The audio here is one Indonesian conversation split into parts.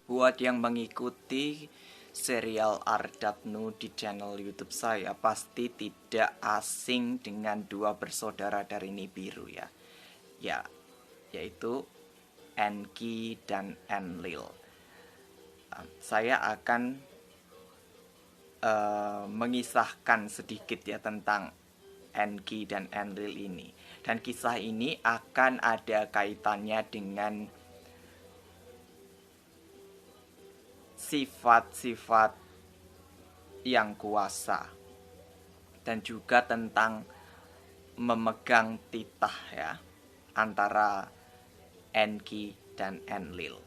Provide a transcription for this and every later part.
Buat yang mengikuti serial Ardapnu di channel YouTube saya pasti tidak asing dengan dua bersaudara dari Nibiru ya. Yaitu Enki dan Enlil. Saya akan mengisahkan sedikit ya tentang Enki dan Enlil ini. Dan kisah ini akan ada kaitannya dengan sifat-sifat yang kuasa dan juga tentang memegang titah ya antara Enki dan Enlil.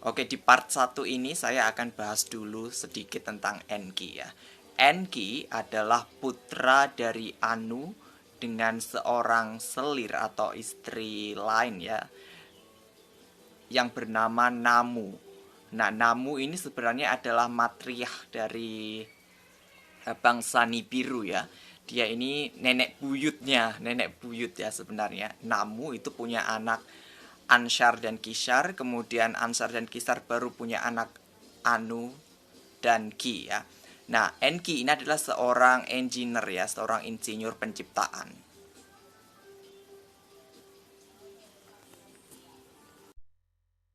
Oke, di part 1 ini saya akan bahas dulu sedikit tentang Enki ya. Enki adalah putra dari Anu dengan seorang selir atau istri lain ya yang bernama Namu. Nah, Namu ini sebenarnya adalah matriarh dari bangsa Nibiru ya. Dia ini nenek buyut ya sebenarnya. Namu itu punya anak Anshar dan Kishar, kemudian Anshar dan Kishar baru punya anak Anu dan Ki ya. Nah, Enki ini adalah seorang engineer ya, seorang insinyur penciptaan.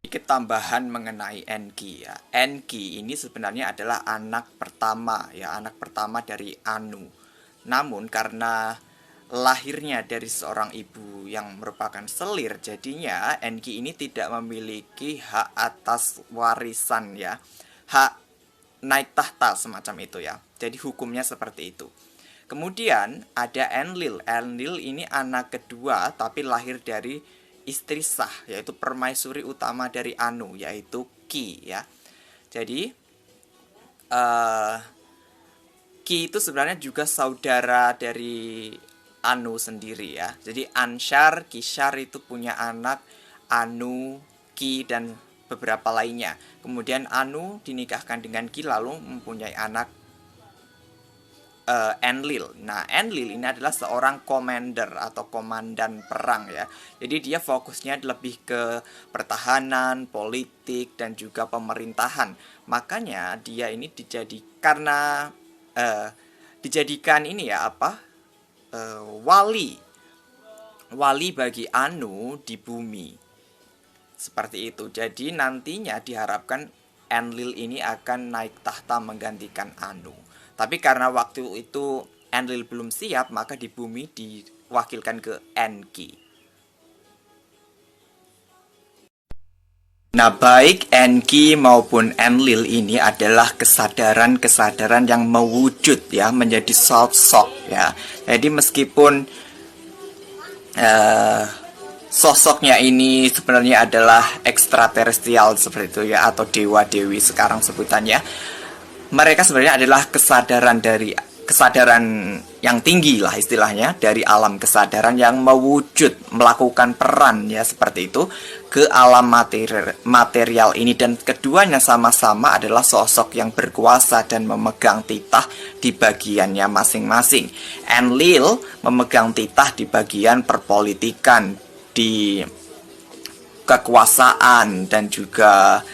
Sedikit tambahan mengenai Enki ya. Enki ini sebenarnya adalah anak pertama dari Anu. Namun karena lahirnya dari seorang ibu yang merupakan selir, jadinya Enki ini tidak memiliki hak atas warisan ya. Hak naik tahta semacam itu ya. Jadi hukumnya seperti itu. Kemudian ada Enlil. Enlil ini anak kedua tapi lahir dari istri sah, yaitu permaisuri utama dari Anu, yaitu Ki ya. Jadi Ki itu sebenarnya juga saudara dari Anu sendiri ya. Jadi Anshar, Kishar itu punya anak Anu, Ki dan beberapa lainnya. Kemudian Anu dinikahkan dengan Ki lalu mempunyai anak Enlil. Nah, Enlil ini adalah seorang commander atau komandan perang ya. Jadi dia fokusnya lebih ke pertahanan, politik dan juga pemerintahan. Makanya dia ini dijadikan ini ya wali bagi Anu di bumi. Seperti itu. Jadi nantinya diharapkan Enlil ini akan naik tahta menggantikan Anu. Tapi karena waktu itu Enlil belum siap, maka di bumi diwakilkan ke Enki. Nah, baik Enki maupun Enlil ini adalah kesadaran yang mewujud ya, menjadi sosok ya. Jadi meskipun sosoknya ini sebenarnya adalah ekstraterestrial seperti itu ya, atau dewa-dewi sekarang sebutannya, mereka sebenarnya adalah kesadaran yang tinggi lah istilahnya, dari alam kesadaran yang mewujud melakukan peran ya seperti itu ke alam material ini, dan keduanya sama-sama adalah sosok yang berkuasa dan memegang titah di bagiannya masing-masing. Enlil memegang titah di bagian perpolitikan, di kekuasaan dan juga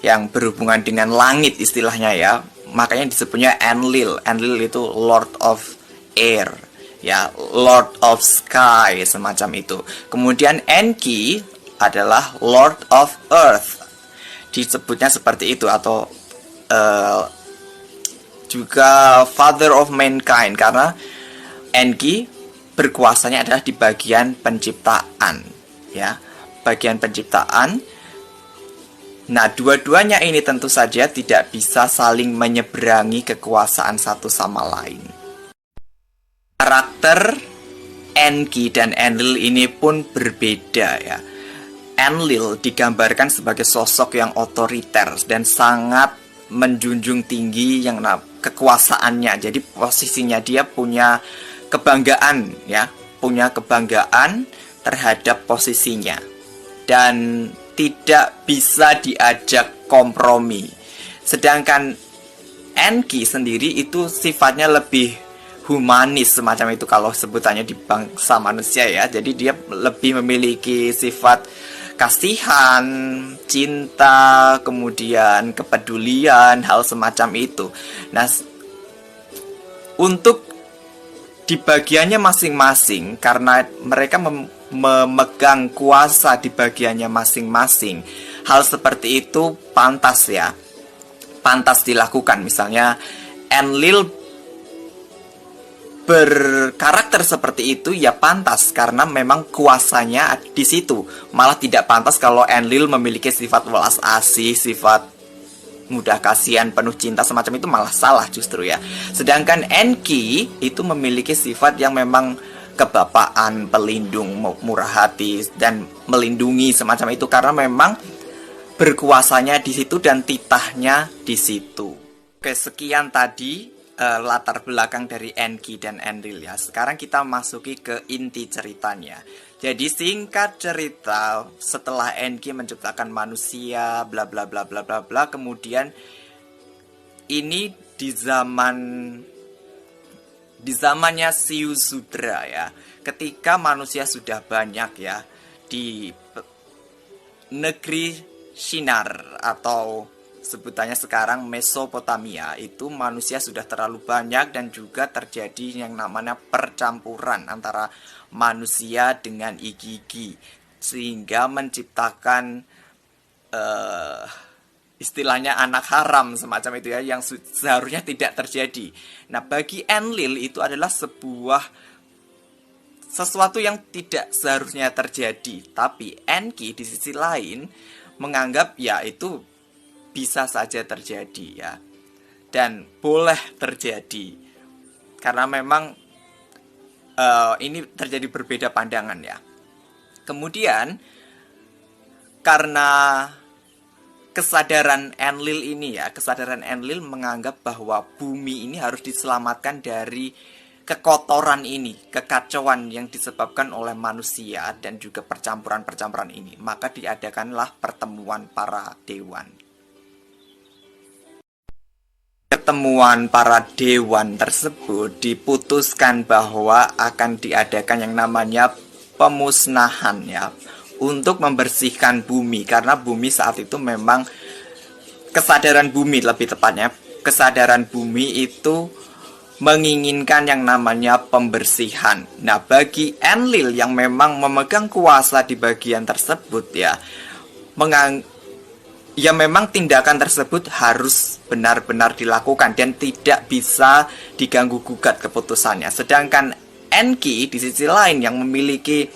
yang berhubungan dengan langit istilahnya ya. Makanya disebutnya Enlil. Enlil itu Lord of Air ya, Lord of Sky semacam itu. Kemudian Enki adalah Lord of Earth. Disebutnya seperti itu, atau juga Father of Mankind, karena Enki berkuasanya adalah di bagian penciptaan ya, bagian penciptaan. Nah, dua-duanya ini tentu saja tidak bisa saling menyeberangi kekuasaan satu sama lain. Karakter Enki dan Enlil ini pun berbeda ya. Enlil digambarkan sebagai sosok yang otoriter dan sangat menjunjung tinggi yang kekuasaannya. Jadi posisinya dia punya kebanggaan ya, punya kebanggaan terhadap posisinya dan tidak bisa diajak kompromi. Sedangkan Enki sendiri itu sifatnya lebih humanis semacam itu kalau sebutannya di bangsa manusia ya. Jadi dia lebih memiliki sifat kasihan, cinta, kemudian kepedulian, hal semacam itu. Nah, untuk di bagiannya masing-masing, karena mereka memegang kuasa di bagiannya masing-masing, hal seperti itu pantas ya, pantas dilakukan. Misalnya Enlil berkarakter seperti itu ya pantas, karena memang kuasanya di situ. Malah tidak pantas kalau Enlil memiliki sifat welas asih, sifat mudah kasihan, penuh cinta semacam itu, malah salah justru ya. Sedangkan Enki itu memiliki sifat yang memang kebapaan, pelindung, murah hati, dan melindungi semacam itu, karena memang berkuasanya di situ dan titahnya di situ. Oke, sekian tadi latar belakang dari Enki dan Enlil ya. Sekarang kita masuki ke inti ceritanya. Jadi singkat cerita, setelah Enki menciptakan manusia, bla bla bla bla bla bla, kemudian ini di zamannya Siusudra ya, ketika manusia sudah banyak ya di negeri Shinar atau sebutannya sekarang Mesopotamia, itu manusia sudah terlalu banyak dan juga terjadi yang namanya percampuran antara manusia dengan Igigi, sehingga menciptakan istilahnya anak haram semacam itu ya, yang seharusnya tidak terjadi. Nah, bagi Enlil itu adalah sesuatu yang tidak seharusnya terjadi, tapi Enki di sisi lain menganggap ya itu bisa saja terjadi ya, dan boleh terjadi, karena memang ini terjadi berbeda pandangan ya. Kemudian karena kesadaran Enlil ini ya, kesadaran Enlil menganggap bahwa bumi ini harus diselamatkan dari kekotoran ini, kekacauan yang disebabkan oleh manusia dan juga percampuran-percampuran ini, maka diadakanlah pertemuan para dewan. Pertemuan para dewan tersebut diputuskan bahwa akan diadakan yang namanya pemusnahan ya, untuk membersihkan bumi, karena bumi saat itu memang kesadaran bumi, lebih tepatnya kesadaran bumi itu menginginkan yang namanya pembersihan. Nah, bagi Enlil yang memang memegang kuasa di bagian tersebut ya, ya memang tindakan tersebut harus benar-benar dilakukan dan tidak bisa diganggu gugat keputusannya. Sedangkan Enki di sisi lain yang memiliki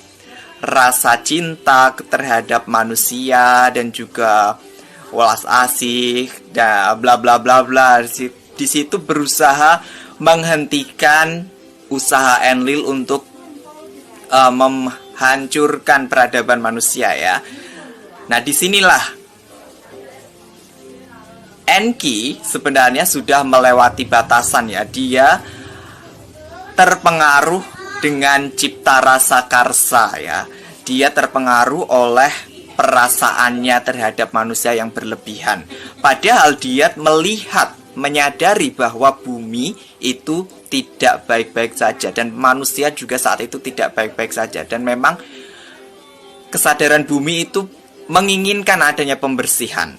rasa cinta terhadap manusia dan juga welas asih dan bla bla bla bla, di situ berusaha menghentikan usaha Enlil untuk menghancurkan peradaban manusia ya. Nah, disinilah Enki sebenarnya sudah melewati batasan ya. Dia terpengaruh dengan cipta rasa karsa ya. Dia terpengaruh oleh perasaannya terhadap manusia yang berlebihan. Padahal dia melihat, menyadari bahwa bumi itu tidak baik-baik saja, dan manusia juga saat itu tidak baik-baik saja. Dan memang kesadaran bumi itu menginginkan adanya pembersihan.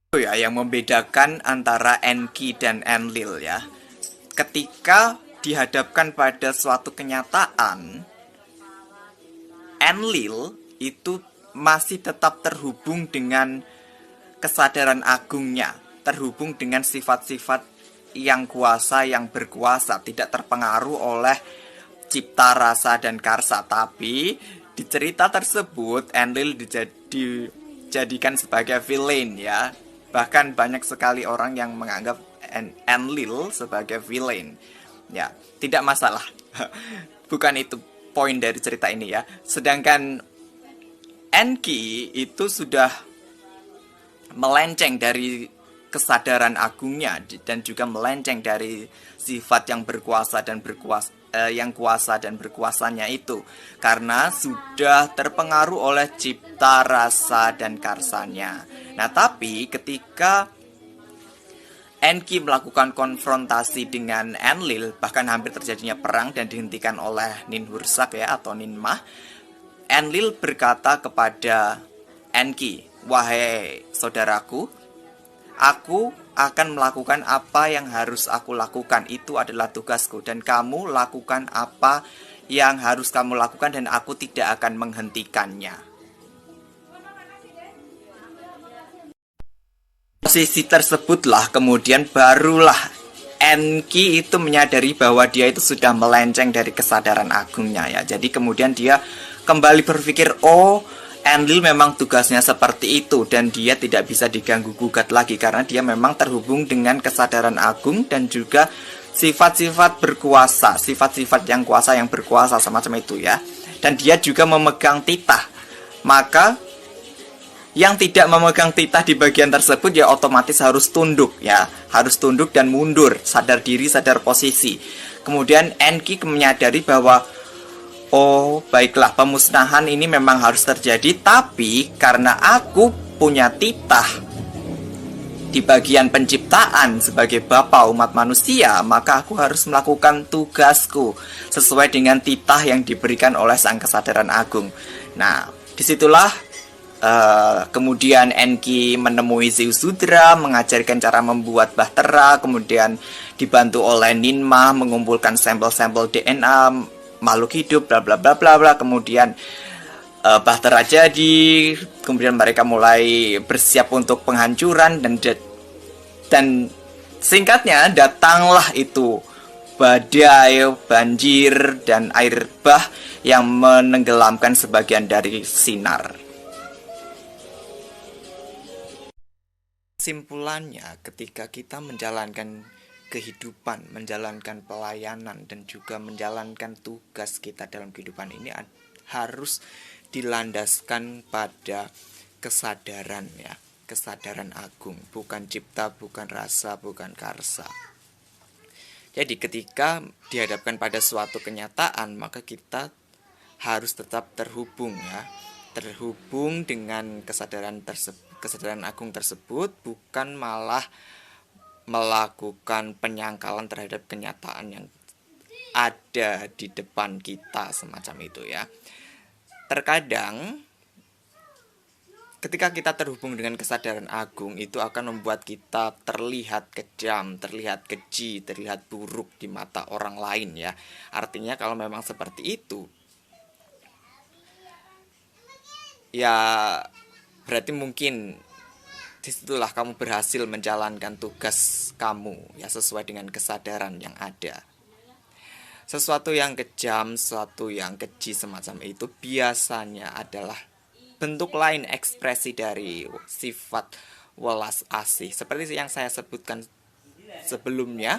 Itu ya yang membedakan antara Enki dan Enlil ya. Ketika dihadapkan pada suatu kenyataan, Enlil itu masih tetap terhubung dengan kesadaran agungnya, terhubung dengan sifat-sifat yang kuasa, yang berkuasa, tidak terpengaruh oleh cipta rasa dan karsa. Tapi di cerita tersebut Enlil dijadikan sebagai villain ya. Bahkan banyak sekali orang yang menganggap Enlil sebagai villain. Ya, tidak masalah. Bukan itu poin dari cerita ini ya. Sedangkan Enki itu sudah melenceng dari kesadaran agungnya dan juga melenceng dari sifat yang berkuasa dan kuasa dan berkuasanya itu, karena sudah terpengaruh oleh cipta rasa dan karsanya. Nah, tapi ketika Enki melakukan konfrontasi dengan Enlil, bahkan hampir terjadinya perang dan dihentikan oleh Ninhursag ya, atau Ninmah, Enlil berkata kepada Enki, "Wahai saudaraku, aku akan melakukan apa yang harus aku lakukan. Itu adalah tugasku. Dan kamu lakukan apa yang harus kamu lakukan dan aku tidak akan menghentikannya." Posisi tersebutlah kemudian barulah Enki itu menyadari bahwa dia itu sudah melenceng dari kesadaran agungnya ya. Jadi kemudian dia kembali berpikir, oh, Enlil memang tugasnya seperti itu dan dia tidak bisa diganggu gugat lagi karena dia memang terhubung dengan kesadaran agung dan juga sifat-sifat berkuasa, sifat-sifat yang kuasa yang berkuasa semacam itu ya. Dan dia juga memegang titah. Maka yang tidak memegang titah di bagian tersebut ya otomatis harus tunduk ya, harus tunduk dan mundur, sadar diri, sadar posisi. Kemudian Enki menyadari bahwa oh baiklah, pemusnahan ini memang harus terjadi, tapi karena aku punya titah di bagian penciptaan sebagai bapa umat manusia, maka aku harus melakukan tugasku sesuai dengan titah yang diberikan oleh sang kesadaran agung. Nah, disitulah kemudian Enki menemui Zeusudra, mengajarkan cara membuat bahtera, kemudian dibantu oleh Ninmah mengumpulkan sampel-sampel DNA makhluk hidup, bla bla bla bla bla. Kemudian bahtera jadi, kemudian mereka mulai bersiap untuk penghancuran dan singkatnya datanglah itu badai, banjir, dan air bah yang menenggelamkan sebagian dari sinar. Kesimpulannya, ketika kita menjalankan kehidupan, menjalankan pelayanan, dan juga menjalankan tugas kita dalam kehidupan ini harus dilandaskan pada kesadaran ya, kesadaran agung, bukan cipta, bukan rasa, bukan karsa. Jadi ketika dihadapkan pada suatu kenyataan, maka kita harus tetap terhubung ya, terhubung dengan kesadaran agung tersebut, bukan malah melakukan penyangkalan terhadap kenyataan yang ada di depan kita semacam itu ya. Terkadang ketika kita terhubung dengan kesadaran agung, itu akan membuat kita terlihat kejam, terlihat keji, terlihat buruk di mata orang lain ya. Artinya kalau memang seperti itu, ya berarti mungkin disitulah kamu berhasil menjalankan tugas kamu ya, sesuai dengan kesadaran yang ada. Sesuatu yang kejam, sesuatu yang keji semacam itu biasanya adalah bentuk lain ekspresi dari sifat welas asih. Seperti yang saya sebutkan sebelumnya,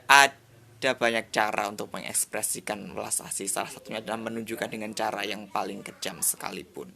ada banyak cara untuk mengekspresikan welas asih. Salah satunya adalah menunjukkan dengan cara yang paling kejam sekalipun.